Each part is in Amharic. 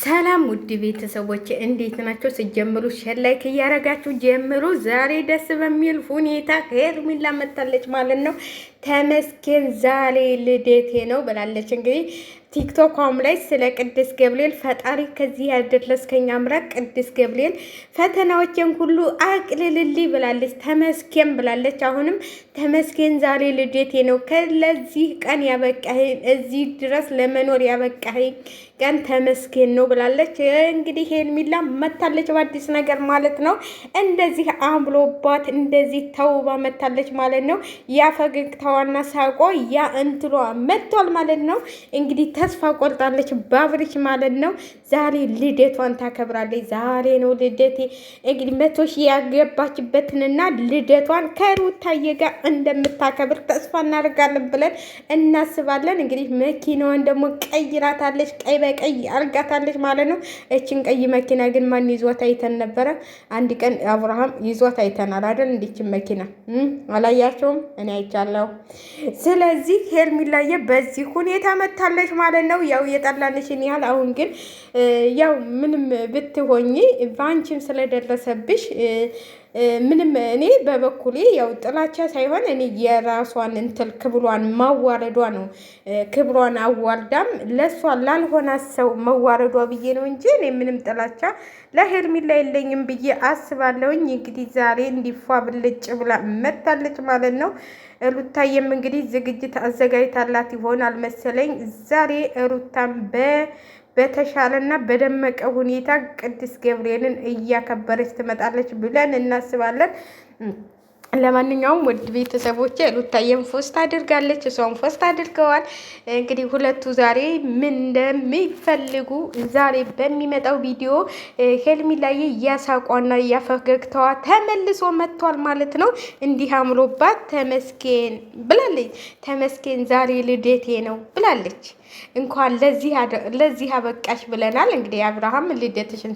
ሰላም ውድ ቤተሰቦች እንዴት ናቸው? ሲጀምሩ ሼር ላይክ እያረጋችሁ ጀምሩ። ዛሬ ደስ በሚል ሁኔታ ሄርሜላ መጣለች ማለት ነው። ተመስገን ዛሬ ልደቴ ነው ብላለች። እንግዲህ ቲክቶክም ላይ ስለ ቅዱስ ገብርኤል ፈጣሪ ከዚህ ያደረስከኝ አምላክ ቅዱስ ገብርኤል ፈተናዎችን ሁሉ አቅልልልኝ ብላለች። ተመስገን ብላለች። አሁንም ተመስገን ዛሬ ልደቴ ነው፣ ከለዚህ ቀን ያበቃኸኝ፣ እዚህ ድረስ ለመኖር ያበቃኸኝ ቀን ተመስገን ነው ብላለች። እንግዲህ ሄርሜላ መታለች በአዲስ ነገር ማለት ነው። እንደዚህ አምሮባት እንደዚህ ተውባ መታለች ማለት ነው። ያ ፈገግታዋና ሳቆ ያ እንትሏ መጥቷል ማለት ነው። እንግዲህ ተስፋ ቆርጣለች ባብሪች ማለት ነው። ዛሬ ልደቷን ታከብራለች። ዛሬ ነው ልደቴ። እንግዲህ 100 ሺህ ያገባችበትንና ልደቷን ከሩታዬ ጋር እንደምታከብር ተስፋ እናደርጋለን ብለን እናስባለን። እንግዲህ መኪናዋን ደግሞ ቀይራታለች፣ ቀይ በቀይ አርጋታለች ማለት ነው። እችን ቀይ መኪና ግን ማን ይዟት አይተን ነበረ? አንድ ቀን አብርሃም ይዟት አይተናል አይደል? እንዲችን መኪና አላያቸውም? እኔ አይቻለሁ። ስለዚህ ሄርሜላዬ በዚህ ሁኔታ መታለች ማለት ነው። ያው የጠላንሽን ያህል አሁን ግን ያው ምንም ብትሆኚ በአንቺም ስለደረሰብሽ ምንም እኔ በበኩሌ ያው ጥላቻ ሳይሆን እኔ የራሷን እንትል ክብሯን ማዋረዷ ነው። ክብሯን አዋርዳም ለሷ ላልሆነ ሰው መዋረዷ ብዬ ነው እንጂ እኔ ምንም ጥላቻ ለሄርሜላ የለኝም ብዬ አስባለሁኝ። እንግዲህ ዛሬ እንዲፏ ብልጭ ብላ መታለች ማለት ነው። ሩታዬም እንግዲህ ዝግጅት አዘጋጅታላት ይሆናል መሰለኝ። ዛሬ ሩታም በተሻለና በደመቀ ሁኔታ ቅዱስ ገብርኤልን እያከበረች ትመጣለች ብለን እናስባለን። ለማንኛውም ውድ ቤተሰቦቼ ሩታዬም ፖስት አድርጋለች፣ እሷም ፖስት አድርገዋል። እንግዲህ ሁለቱ ዛሬ ምን እንደሚፈልጉ ዛሬ በሚመጣው ቪዲዮ ሄርሜላዬ እያሳቋና እያፈገግተዋ ተመልሶ መጥቷል ማለት ነው። እንዲህ አምሮባት ተመስገን ብላለች። ተመስገን ዛሬ ልደቴ ነው ብላለች። እንኳን ለዚህ አበቃሽ ብለናል። እንግዲህ አብርሃም ልደትሽን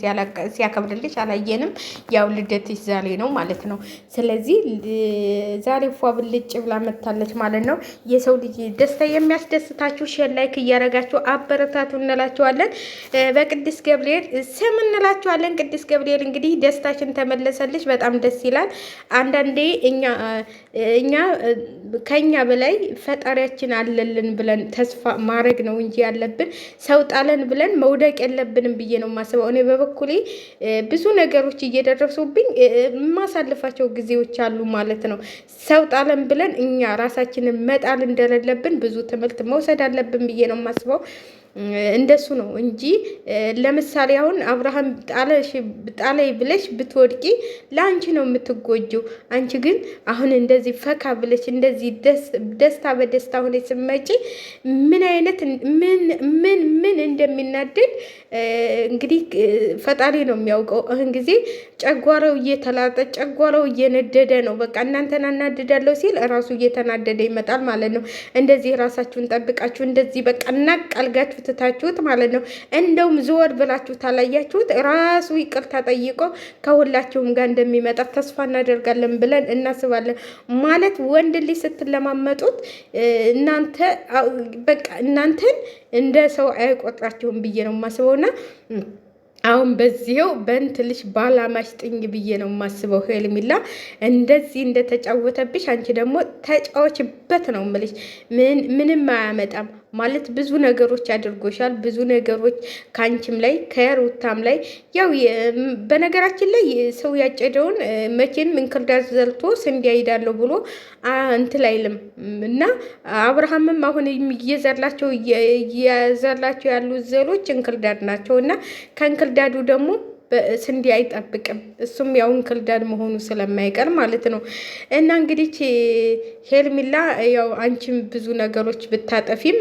ሲያከብርልሽ አላየንም። ያው ልደትሽ ዛሬ ነው ማለት ነው። ስለዚህ ዛሬ ፏ ብልጭ ብላ መታለች ማለት ነው። የሰው ልጅ ደስታ የሚያስደስታችሁ ሼር ላይክ እያረጋችሁ አበረታቱ እንላችኋለን። በቅዱስ ገብርኤል ስም እንላችኋለን። ቅዱስ ገብርኤል እንግዲህ ደስታችን ተመለሰልሽ። በጣም ደስ ይላል። አንዳንዴ እኛ ከኛ በላይ ፈጣሪያችን አለልን ብለን ተስፋ ማድረግ ነው እንጂ ያለብን ሰው ጣለን ብለን መውደቅ የለብንም ብዬ ነው የማስበው። እኔ በበኩሌ ብዙ ነገሮች እየደረሱብኝ የማሳልፋቸው ጊዜዎች አሉ ማለት ነው። ሰው ጣለን ብለን እኛ ራሳችንን መጣል እንደሌለብን ብዙ ትምህርት መውሰድ አለብን ብዬ ነው የማስበው። እንደሱ ነው እንጂ ለምሳሌ አሁን አብርሃም ጣላይ ብለሽ ብትወድቂ ለአንቺ ነው የምትጎጂው። አንቺ ግን አሁን እንደዚህ ፈካ ብለሽ እንደዚህ ደስታ በደስታ ሆነ ስመጪ ምን አይነት ምን እንደሚናደድ እንግዲህ ፈጣሪ ነው የሚያውቀው። አሁን ጊዜ ጨጓራው እየተላጠ ጨጓራው እየነደደ ነው። በቃ እናንተን አናድዳለሁ ሲል ራሱ እየተናደደ ይመጣል ማለት ነው። እንደዚህ ራሳችሁን ጠብቃችሁ እንደዚህ በቃ እናቃልጋችሁ ትታችሁት ማለት ነው። እንደውም ዘወር ብላችሁ ታላያችሁት ራሱ ይቅርታ ጠይቆ ከሁላችሁም ጋር እንደሚመጣ ተስፋ እናደርጋለን ብለን እናስባለን። ማለት ወንድ ልጅ ስትለማመጡት እናንተ በቃ እናንተን እንደ ሰው አይቆጥራችሁም ብዬ ነው የማስበውና አሁን በዚህው በእንትልሽ ባላማሽ ጥኝ ብዬ ነው የማስበው። ሄርሜላ እንደዚህ እንደተጫወተብሽ አንቺ ደግሞ ተጫወችበት ነው የምልሽ። ምንም አያመጣም ማለት ብዙ ነገሮች አድርጎሻል። ብዙ ነገሮች ከአንቺም ላይ ከሩታም ላይ ያው በነገራችን ላይ ሰው ያጨደውን መቼም እንክርዳድ ዘልቶ ስንዴ አይዳለሁ ብሎ እንትን አይልም እና አብርሃምም አሁን እየዘላቸው ያሉ ዘሎች እንክርዳድ ናቸው እና ከእንክርዳዱ ደግሞ ስንዴ አይጠብቅም። እሱም ያው እንክርዳድ መሆኑ ስለማይቀር ማለት ነው። እና እንግዲህ ሄርሜላ ያው አንቺም ብዙ ነገሮች ብታጠፊም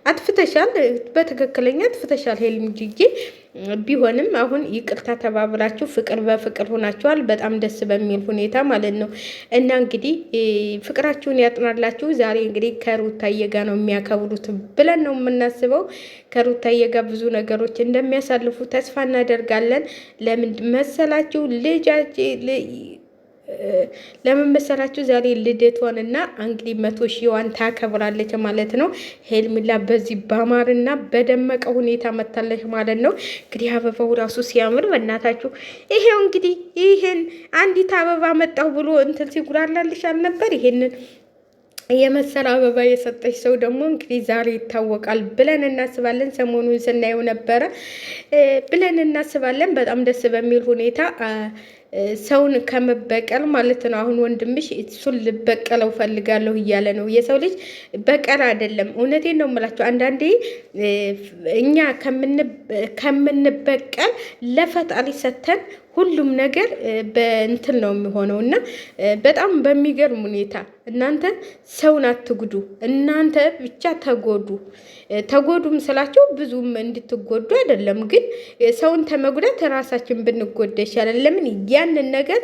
አጥፍተሻል፣ በትክክለኛ አጥፍተሻል ሄርሜላ። ቢሆንም አሁን ይቅርታ ተባብላችሁ ፍቅር በፍቅር ሆናችኋል። በጣም ደስ በሚል ሁኔታ ማለት ነው። እና እንግዲህ ፍቅራችሁን ያጥናላችሁ። ዛሬ እንግዲህ ከሩታዬ ጋር ነው የሚያከብሩት ብለን ነው የምናስበው። ከሩታዬ ጋር ብዙ ነገሮች እንደሚያሳልፉ ተስፋ እናደርጋለን። ለምን መሰላችሁ? ለምን መሰላችሁ? ዛሬ ልደቷንና እንግዲህ 100 ሺዋን ታከብራለች ማለት ነው። ሄርሜላ በዚህ ባማርና በደመቀ ሁኔታ መታለች ማለት ነው። እንግዲህ አበባው ራሱ ሲያምር በእናታችሁ ይሄው እንግዲህ ይሄን አንዲት አበባ መጣው ብሎ እንትን ሲጉራላልሽ አልነበር? ይሄንን የመሰለ አበባ የሰጠች ሰው ደግሞ እንግዲህ ዛሬ ይታወቃል ብለን እናስባለን። ሰሞኑን ስናየው ነበረ ብለን እናስባለን። በጣም ደስ በሚል ሁኔታ ሰውን ከመበቀል ማለት ነው። አሁን ወንድምሽ እሱን ልበቀለው ፈልጋለሁ እያለ ነው። የሰው ልጅ በቀል አይደለም። እውነቴን ነው የምላቸው። አንዳንዴ እኛ ከምንበቀል ለፈጣሪ ሰተን ሁሉም ነገር በእንትን ነው የሚሆነው እና በጣም በሚገርም ሁኔታ እናንተ ሰውን አትጉዱ፣ እናንተ ብቻ ተጎዱ። ተጎዱም ስላቸው ብዙም እንድትጎዱ አይደለም፣ ግን ሰውን ተመጉዳት ራሳችን ብንጎዳ ይሻላል። ለምን? ያንን ነገር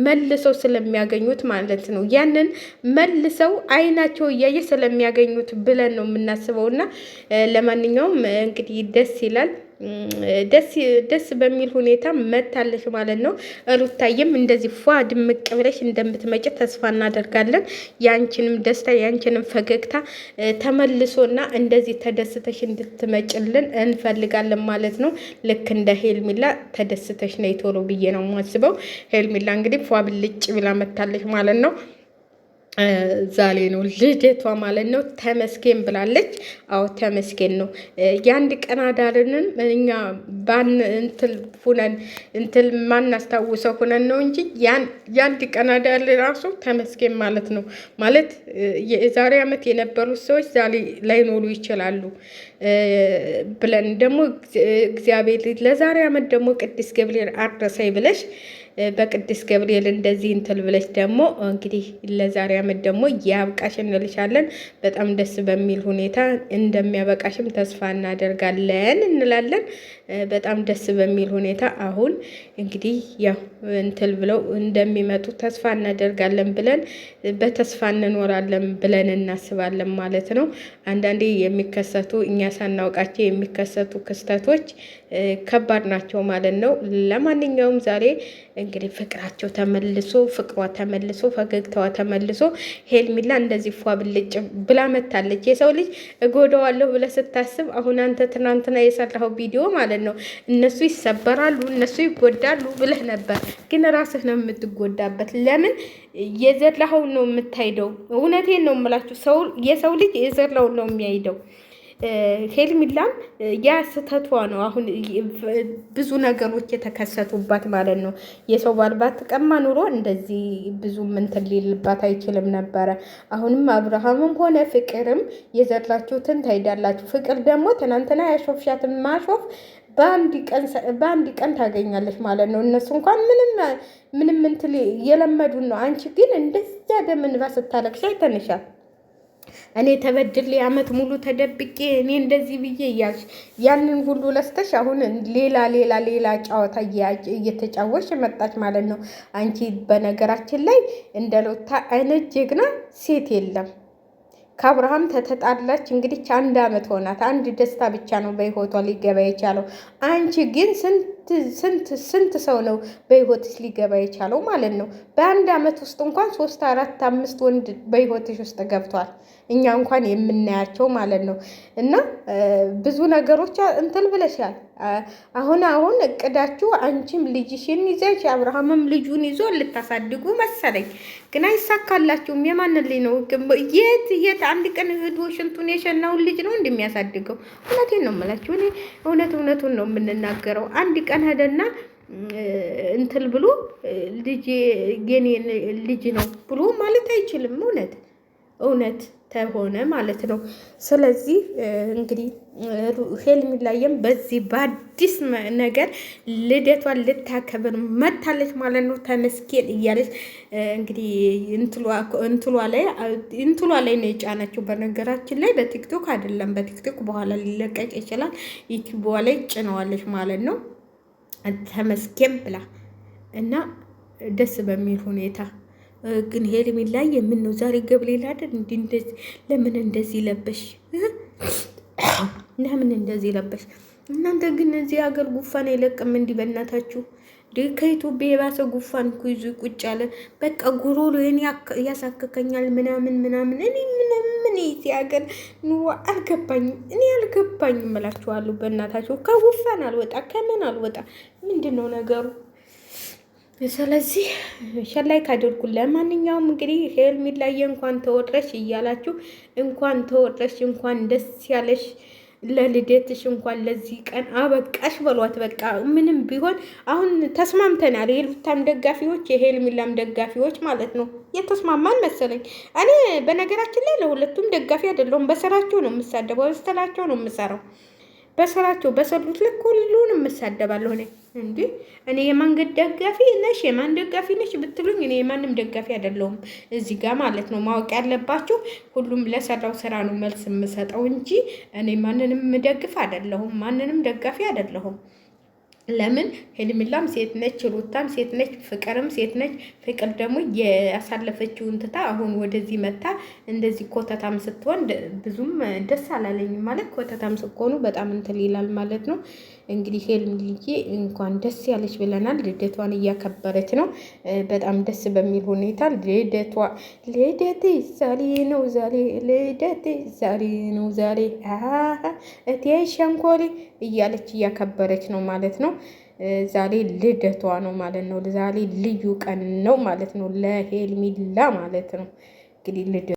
መልሰው ስለሚያገኙት ማለት ነው። ያንን መልሰው አይናቸው እያየ ስለሚያገኙት ብለን ነው የምናስበው እና ለማንኛውም እንግዲህ ደስ ይላል። ደስ በሚል ሁኔታ መታለሽ ማለት ነው። ሩታዬም እንደዚህ ፏ ድምቅ ብለሽ እንደምትመጭ ተስፋ እናደርጋለን። ያንቺንም ደስታ ያንቺንም ፈገግታ ተመልሶና እንደዚህ ተደስተሽ እንድትመጭልን እንፈልጋለን ማለት ነው። ልክ እንደ ሄርሜላ ተደስተሽ ነው ቶሎ ብዬ ነው የማስበው። ሄርሜላ እንግዲህ ፏ ብልጭ ብላ መታለሽ ማለት ነው። ዛሬ ነው ልደቷ ማለት ነው። ተመስገን ብላለች። አዎ ተመስገን ነው። የአንድ ቀን አዳርንም እኛ እንትን ማናስታውሰው ሁነን ነው እንጂ የአንድ ቀን አዳር ራሱ ተመስገን ማለት ነው። ማለት የዛሬ ዓመት የነበሩት ሰዎች ዛሬ ላይኖሩ ይችላሉ ብለን ደግሞ እግዚአብሔር ለዛሬ ዓመት ደግሞ ቅዱስ ገብርኤል አድረሰኝ ብለሽ በቅዱስ ገብርኤል እንደዚህ እንትን ብለሽ ደግሞ እንግዲህ ለዛሬ ዓመት ደግሞ ያብቃሽ እንልሻለን። በጣም ደስ በሚል ሁኔታ እንደሚያበቃሽም ተስፋ እናደርጋለን እንላለን። በጣም ደስ በሚል ሁኔታ አሁን እንግዲህ ያው እንትን ብለው እንደሚመጡ ተስፋ እናደርጋለን ብለን በተስፋ እንኖራለን ብለን እናስባለን ማለት ነው። አንዳንዴ የሚከሰቱ እኛ ሳናውቃቸው የሚከሰቱ ክስተቶች ከባድ ናቸው ማለት ነው። ለማንኛውም ዛሬ እንግዲህ ፍቅራቸው ተመልሶ ፍቅሯ ተመልሶ ፈገግታዋ ተመልሶ ሄርሜላ እንደዚህ ፏ ብልጭ ብላ መታለች። የሰው ልጅ እጎዳዋለሁ ብለህ ስታስብ አሁን አንተ ትናንትና የሰራኸው ቪዲዮ ማለት ነው እነሱ ይሰበራሉ እነሱ ይጎዳሉ ብለህ ነበር፣ ግን ራስህ ነው የምትጎዳበት። ለምን? የዘራኸውን ነው የምታይደው። እውነቴን ነው የምላችሁ፣ የሰው ልጅ የዘራውን ነው የሚያይደው። ሄርሜላም ያ ስህተቷ ነው። አሁን ብዙ ነገሮች የተከሰቱባት ማለት ነው። የሰው ባል ባትቀማ ኑሮ እንደዚህ ብዙ እንትን ሊልባት አይችልም ነበረ። አሁንም አብርሃምም ሆነ ፍቅርም የዘራችሁትን ታይዳላችሁ። ፍቅር ደግሞ ትናንትና ያሾፍሻትን ማሾፍ በአንድ ቀን ታገኛለች ማለት ነው። እነሱ እንኳን ምንም እንትን የለመዱን ነው። አንቺ ግን እንደዛ ደም እንባ ስታለቅሽ አይተንሻል። እኔ ተበድሌ ዓመት ሙሉ ተደብቄ እኔ እንደዚህ ብዬ እያልሽ ያንን ሁሉ ለስተሽ አሁን ሌላ ጨዋታ እየተጫወሽ መጣች ማለት ነው። አንቺ በነገራችን ላይ እንደ ሩታ አይነት ጀግና ሴት የለም። ከአብርሃም ተተጣላች እንግዲህ 1 ዓመት ሆናት። አንድ ደስታ ብቻ ነው በህይወቷ ሊገባ የቻለው። አንቺ ግን ስንት ሰው ነው በህይወትሽ ሊገባ የቻለው ማለት ነው። በ1 ዓመት ውስጥ እንኳን 3 4 5 ወንድ በህይወትሽ ውስጥ ገብቷል። እኛ እንኳን የምናያቸው ማለት ነው። እና ብዙ ነገሮች እንትን ብለሻል። አሁን እቅዳችሁ አንቺም ልጅሽን ይዘሽ አብርሃምም ልጁን ይዞ ልታሳድጉ መሰለኝ፣ ግን አይሳካላችሁም። የማንን ልጅ ነው? የት አንድ ቀን ሄዶ ሽንቱን የሸናውን ልጅ ነው እንደሚያሳድገው? እውነቴን ነው የምላችሁ። እኔ እውነቱን ነው የምንናገረው። አንድ ቀን ሄደና እንትን ብሎ ልጅ የኔ ልጅ ነው ብሎ ማለት አይችልም። እውነት ተሆነ ማለት ነው። ስለዚህ እንግዲህ ሄርሜላዬም በዚህ በአዲስ ነገር ልደቷን ልታከብር መታለች ማለት ነው። ተመስገን እያለች እንግዲህ እንትሏ ላይ ነው የጫነችው። በነገራችን ላይ በቲክቶክ አይደለም፣ በቲክቶክ በኋላ ሊለቀቅ ይችላል። ዩቲዩብ ላይ ጭነዋለች ማለት ነው። ተመስገን ብላ እና ደስ በሚል ሁኔታ ግን ሄርሜላ የምን ነው ዛሬ ገብርኤል አይደል? ለምን እንደዚህ ለበሽ? ለምን እንደዚህ ለበሽ? እናንተ ግን እዚህ ሀገር ጉፋን አይለቅም እንዲህ በእናታችሁ። ከኢትዮጵያ የባሰ ጉፋን እኮ ይዞ ቁጭ ያለ በቃ ጉሮሮ ያሳክከኛል ምናምን ምናምን። እኔ ምን ሀገር ኑሮ አልገባኝም። እኔ አልገባኝም እላችኋለሁ። በእናታቸው ከጉፋን አልወጣ ከምን አልወጣ ምንድን ነው ነገሩ? ስለዚህ ሸላይ ካደርጉ። ለማንኛውም እንግዲህ ሄርሜላዬ እንኳን ተወረሽ እያላችሁ እንኳን ተወረሽ እንኳን ደስ ያለሽ ለልደትሽ እንኳን ለዚህ ቀን አበቃሽ በሏት። በቃ ምንም ቢሆን አሁን ተስማምተናል። የሩታም ደጋፊዎች የሄርሜላም ደጋፊዎች ማለት ነው የተስማማን መሰለኝ። እኔ በነገራችን ላይ ለሁለቱም ደጋፊ አይደለሁም። በስራቸው ነው የምሳደበው፣ በስተላቸው ነው የምሰራው። በስራቸው በሰሩት ልክ ሁሉንም እሳደባለሁ። እኔ እንዲህ እኔ የማንገድ ደጋፊ ነሽ የማን ደጋፊ ነሽ ብትሉኝ እኔ የማንም ደጋፊ አይደለሁም። እዚህ ጋር ማለት ነው ማወቅ ያለባችሁ፣ ሁሉም ለሰራው ስራ ነው መልስ የምሰጠው እንጂ እኔ ማንንም ደግፍ አይደለሁም፣ ማንንም ደጋፊ አይደለሁም። ለምን ሄርሜላም ሴት ነች፣ ሩታም ሴት ነች፣ ፍቅርም ሴት ነች። ፍቅር ደግሞ ያሳለፈችውን ትታ አሁን ወደዚህ መታ እንደዚህ ኮተታም ስትሆን ብዙም ደስ አላለኝም። ማለት ኮተታም ስትሆኑ በጣም እንትን ይላል ማለት ነው። እንግዲህ ሄርሜላዬ እንኳን ደስ ያለች ብለናል። ልደቷን እያከበረች ነው በጣም ደስ በሚል ሁኔታ። ልደቴ ዛሬ ነው ዛሬ ልደቴ ዛሬ ነው ዛሬ እቴ ሸንኮሬ እያለች እያከበረች ነው ማለት ነው። ዛሬ ልደቷ ነው ማለት ነው። ዛሬ ልዩ ቀን ነው ማለት ነው ለሄርሜላ ማለት ነው። እንግዲህ